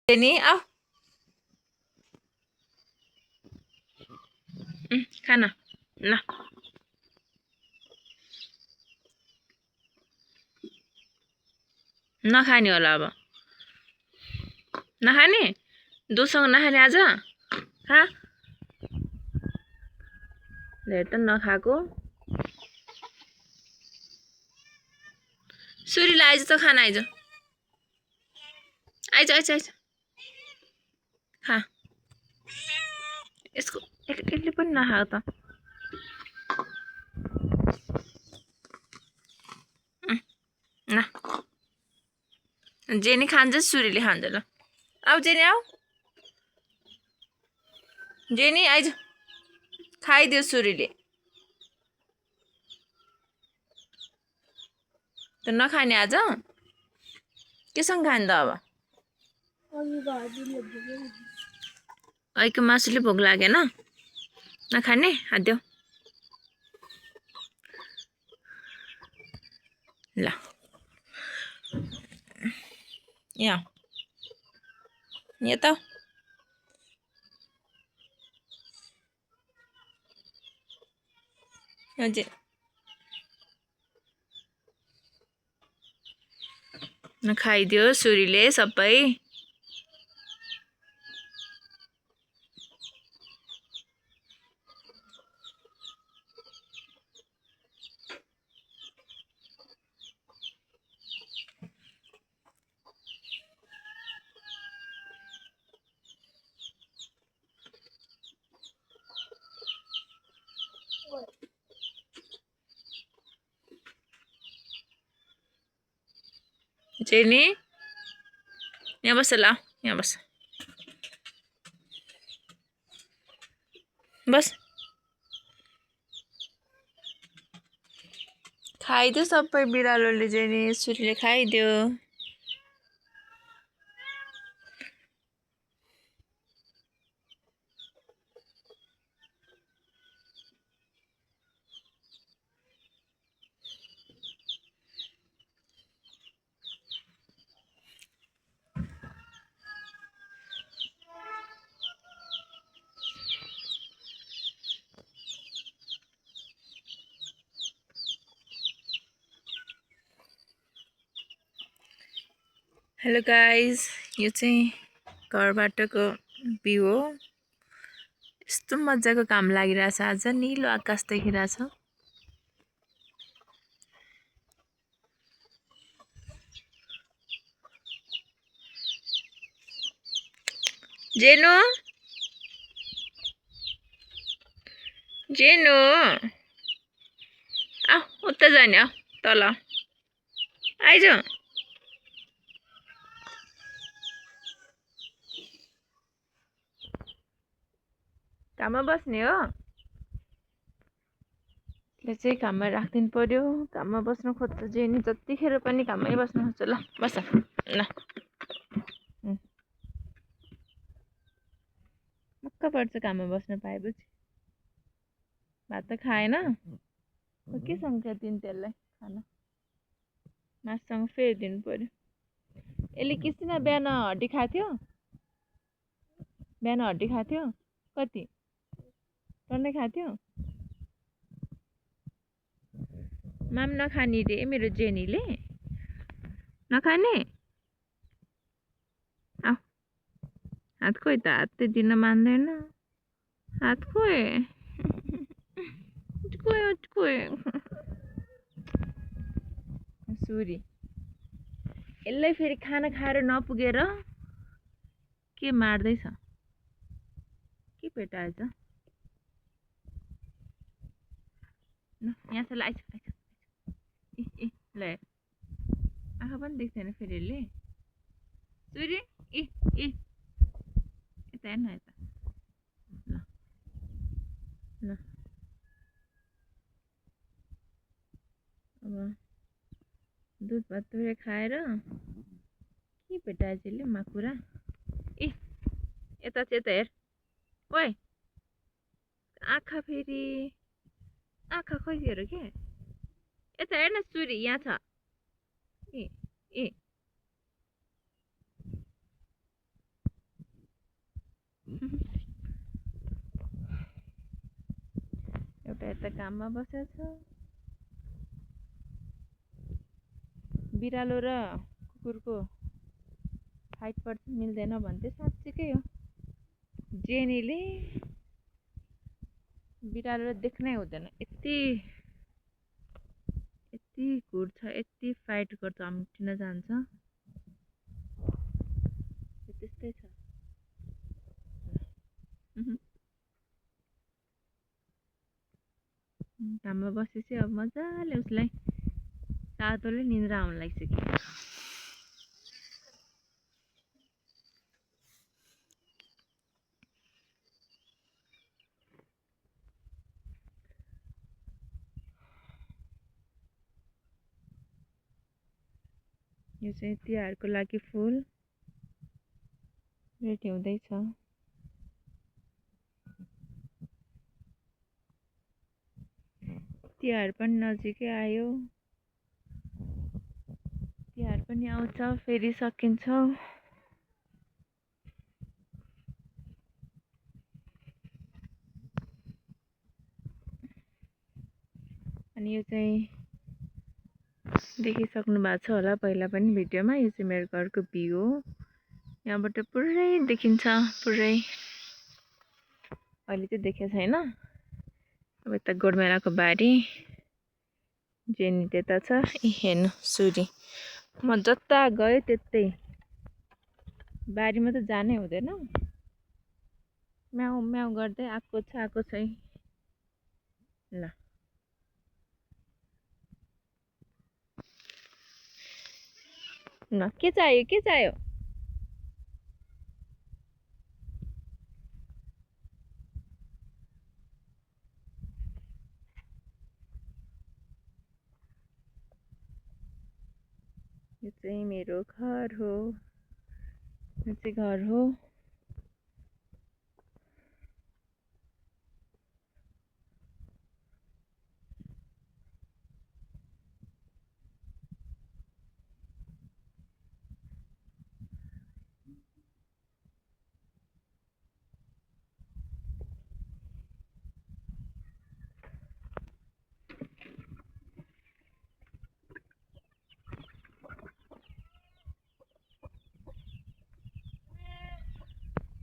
Jenny आऊ खाना ल नखाने होला अब नखाने दुधसँग नखाने आज खा ले त नखाएको सुरीलाई आइज त खाना आइज आइज आइज आइज खा यसको यसले पनि नखाएको त न जेनी खान्छ सुरीले खान्छ ल आऊ जेनी आऊ जेनी आइज खाइदियो सुरीले त नखाने आज केसँग खाने त अब अहिलेको मासुले भोक लागेन नखाने खाद्यो ल यहाँ त हजुर नखाइदियो सुरीले सबै जेनी यहाँ बस ल यहाँ बस बस खाइदियो सबै बिरालोले जेनी सुरीले खाइदियो हेलो गाइज यो चाहिँ घरबाटको भ्यू हो यस्तो मजाको काम लागिरहेछ आज नीलो आकाश देखिरहेछ जेनु जेनु आऊ उता जाने आऊ तल आइज काममा बस्ने हो ले चाहिँ काममा राखिदिनु पर्यो काममा बस्नु खोज्छ जेनी जतिखेर पनि काममै बस्नु खोज्छ ल बस ल मक्क पर्छ काममा बस्न पाएपछि भात त खाएन केसँग दिनु त्यसलाई खाना मासुसँग फेरि दिनु पर्यो यसले किसिना बिहान हड्डी खाथ्यो बिहान हड्डी खाथ्यो कति टन्नै खाथ्यो माम नखाने रे मेरो जेनीले नखाने आऊ हात खोइ त हात त दिन मान्दैन हात खोइ खोइ सुरी यसलाई फेरि खाना खाएर नपुगेर के मार्दैछ के पेटाएछ यहाँ छ ल आइज ए ल आँखा पनि देख्दैन फेरि यसले सुरी यता हेर्न यता ल ल अब दुध भात फेरि खाएर के भेटाएछ यसले माकुरा यता चाहिँ यता हेर ओए आँखा फेरि आँखा खै हेर के यता हेर्न सुरी यहाँ छ ए एउटा यता काममा बसेको छ। बिरालो र कुकुरको फाइट पर्छ मिल्दैन भन्थे, साँच्चीकै हो। जेनीले बिरालो देख्नै हुँदैन, यति घुर्छ, यति फाइट गर्छ, अम्टिन जान्छ। त्यस्तै छ। काममा बसेपछि अब मजाले उसलाई तातोले निन्द्रा आउन लागिसक्यो। यो चाहिँ तिहारको लागि फुल रेडी हुँदैछ। तिहार पनि नजिकै आयो, तिहार पनि आउँछ, फेरि सकिन्छ। अनि यो चाहिँ देखिसक्नु भएको छ होला पहिला पनि भिडियोमा। यो चाहिँ मेरो घरको भ्यू हो, यहाँबाट पुरै देखिन्छ, पुरै। अहिले चाहिँ देखेको छैन। अब यता गोडमेलाको बारी, जेनी त्यता छ। हेर्नु सुरी, म जता गयो त्यतै, बारीमा त जानै हुँदैन। म्याउ म्याउ गर्दै आएको छ ल। ल के चाहियो? यो चाहिँ मेरो घर हो, यो चाहिँ घर हो।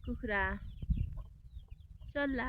कुखुरा, चल्ला।